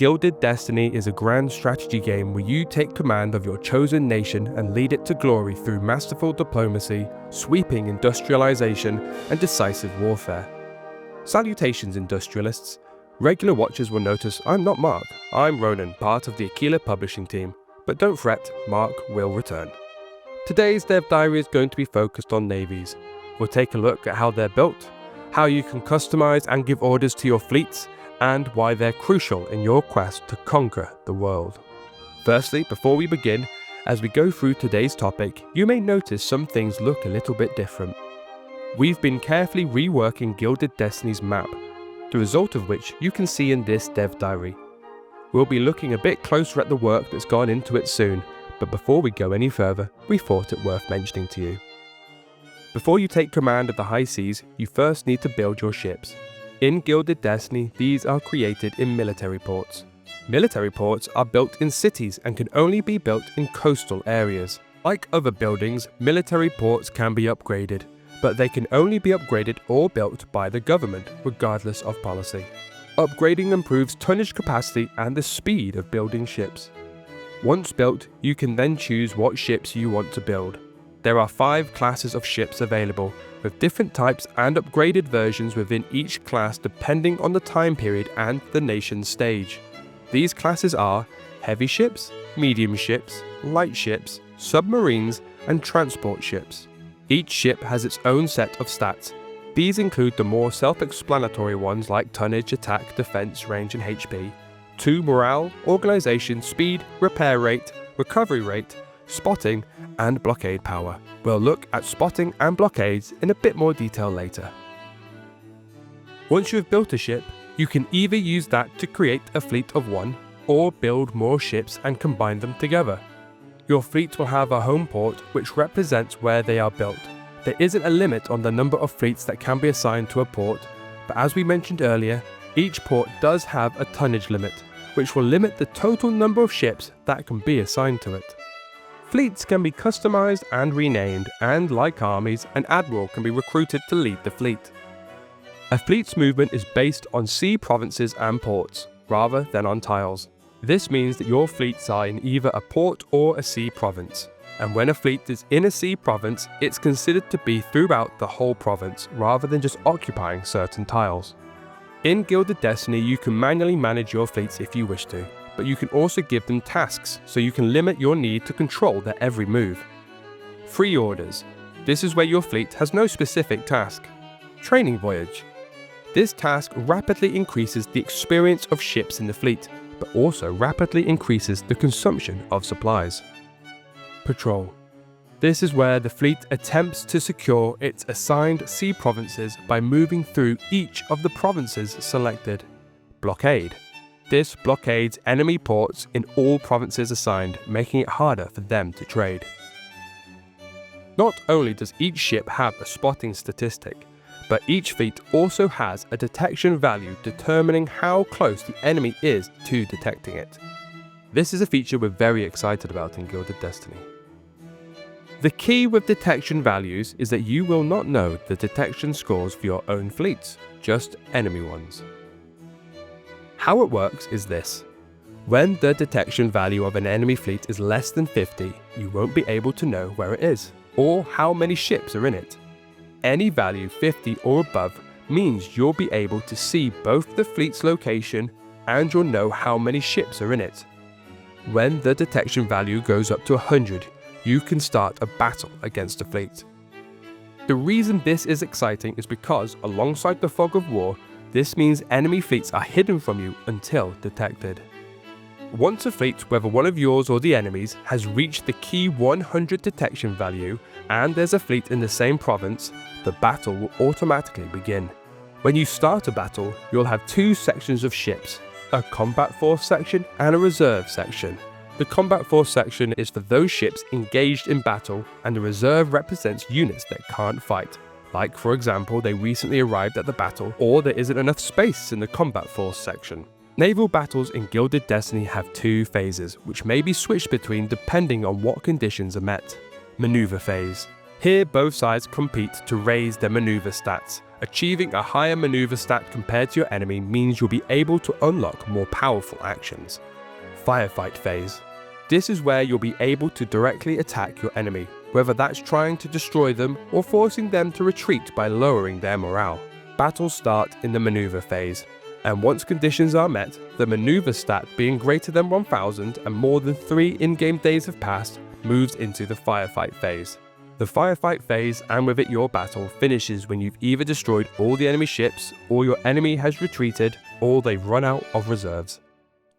Gilded Destiny is a grand strategy game where you take command of your chosen nation and lead it to glory through masterful diplomacy, sweeping industrialization, and decisive warfare. Salutations, industrialists. Regular watchers will notice I'm not Mark, I'm Ronan, part of the Aquila publishing team, but don't fret, Mark will return. Today's Dev Diary is going to be focused on navies. We'll take a look at how they're built, how you can customize and give orders to your fleets, and why they're crucial in your quest to conquer the world. Firstly, before we begin, as we go through today's topic, you may notice some things look a little bit different. We've been carefully reworking Gilded Destiny's map, the result of which you can see in this Dev Diary. We'll be looking a bit closer at the work that's gone into it soon, but before we go any further, we thought it worth mentioning to you. Before you take command of the high seas, you first need to build your ships. In Gilded Destiny, these are created in military ports. Military ports are built in cities and can only be built in coastal areas. Like other buildings, military ports can be upgraded, but they can only be upgraded or built by the government, regardless of policy. Upgrading improves tonnage capacity and the speed of building ships. Once built, you can then choose what ships you want to build. There are 5 classes of ships available, with different types and upgraded versions within each class depending on the time period and the nation's stage. These classes are heavy ships, medium ships, light ships, submarines, and transport ships. Each ship has its own set of stats. These include the more self-explanatory ones like tonnage, attack, defense, range, and HP, 2 morale, organization, speed, repair rate, recovery rate, spotting, and blockade power. We'll look at spotting and blockades in a bit more detail later. Once you've built a ship, you can either use that to create a fleet of 1 or build more ships and combine them together. Your fleet will have a home port which represents where they are built. There isn't a limit on the number of fleets that can be assigned to a port, but as we mentioned earlier, each port does have a tonnage limit, which will limit the total number of ships that can be assigned to it. Fleets can be customized and renamed, and like armies, an admiral can be recruited to lead the fleet. A fleet's movement is based on sea provinces and ports, rather than on tiles. This means that your fleets are in either a port or a sea province, and when a fleet is in a sea province, it's considered to be throughout the whole province, rather than just occupying certain tiles. In Gilded Destiny, you can manually manage your fleets if you wish to, but you can also give them tasks, so you can limit your need to control their every move. Free orders. This is where your fleet has no specific task. Training voyage. This task rapidly increases the experience of ships in the fleet, but also rapidly increases the consumption of supplies. Patrol. This is where the fleet attempts to secure its assigned sea provinces by moving through each of the provinces selected. Blockade. This blockades enemy ports in all provinces assigned, making it harder for them to trade. Not only does each ship have a spotting statistic, but each fleet also has a detection value determining how close the enemy is to detecting it. This is a feature we're very excited about in Gilded Destiny. The key with detection values is that you will not know the detection scores for your own fleets, just enemy ones. How it works is this. When the detection value of an enemy fleet is less than 50, you won't be able to know where it is, or how many ships are in it. Any value 50 or above means you'll be able to see both the fleet's location and you'll know how many ships are in it. When the detection value goes up to 100, you can start a battle against a fleet. The reason this is exciting is because, alongside the fog of war, this means enemy fleets are hidden from you until detected. Once a fleet, whether one of yours or the enemy's, has reached the key 100 detection value, and there's a fleet in the same province, the battle will automatically begin. When you start a battle, you'll have 2 sections of ships, a combat force section and a reserve section. The combat force section is for those ships engaged in battle, and the reserve represents units that can't fight. Like, for example, they recently arrived at the battle, or there isn't enough space in the combat force section. Naval battles in Gilded Destiny have 2 phases, which may be switched between depending on what conditions are met. Maneuver phase. Here both sides compete to raise their maneuver stats. Achieving a higher maneuver stat compared to your enemy means you'll be able to unlock more powerful actions. Firefight phase. This is where you'll be able to directly attack your enemy, whether that's trying to destroy them or forcing them to retreat by lowering their morale. Battles start in the maneuver phase, and once conditions are met, the maneuver stat being greater than 1000 and more than 3 in-game days have passed, moves into the firefight phase. The firefight phase, and with it your battle, finishes when you've either destroyed all the enemy ships, or your enemy has retreated, or they've run out of reserves.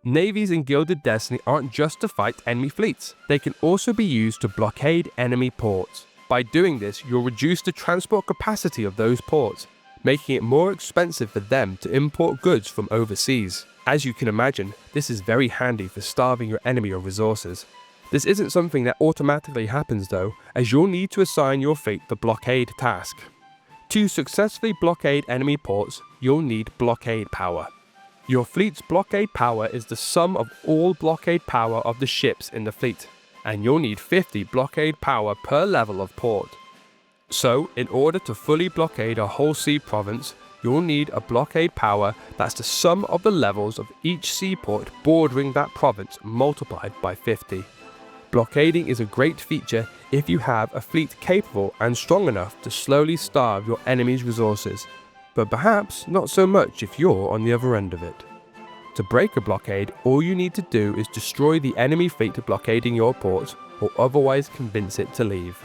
Navies in Gilded Destiny aren't just to fight enemy fleets, they can also be used to blockade enemy ports. By doing this, you'll reduce the transport capacity of those ports, making it more expensive for them to import goods from overseas. As you can imagine, this is very handy for starving your enemy of resources. This isn't something that automatically happens though, as you'll need to assign your fleet the blockade task. To successfully blockade enemy ports, you'll need blockade power. Your fleet's blockade power is the sum of all blockade power of the ships in the fleet, and you'll need 50 blockade power per level of port. So, in order to fully blockade a whole sea province, you'll need a blockade power that's the sum of the levels of each seaport bordering that province multiplied by 50. Blockading is a great feature if you have a fleet capable and strong enough to slowly starve your enemy's resources, but perhaps not so much if you're on the other end of it. To break a blockade, all you need to do is destroy the enemy fleet blockading your port, or otherwise convince it to leave.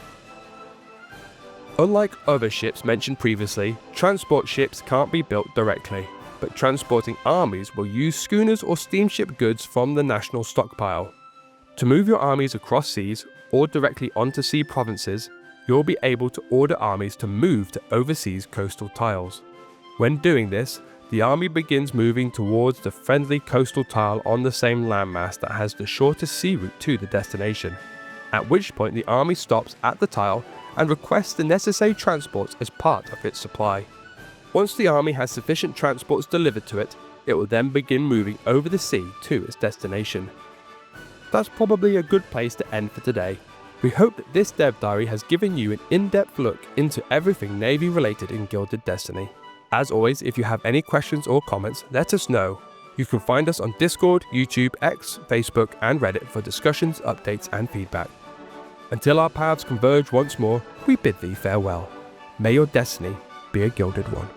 Unlike other ships mentioned previously, transport ships can't be built directly, but transporting armies will use schooners or steamship goods from the national stockpile. To move your armies across seas, or directly onto sea provinces, you'll be able to order armies to move to overseas coastal tiles. When doing this, the army begins moving towards the friendly coastal tile on the same landmass that has the shortest sea route to the destination, at which point the army stops at the tile and requests the necessary transports as part of its supply. Once the army has sufficient transports delivered to it, it will then begin moving over the sea to its destination. That's probably a good place to end for today. We hope that this dev diary has given you an in-depth look into everything Navy related in Gilded Destiny. As always, if you have any questions or comments, let us know. You can find us on Discord, YouTube, X, Facebook and Reddit for discussions, updates and feedback. Until our paths converge once more, we bid thee farewell. May your destiny be a gilded one.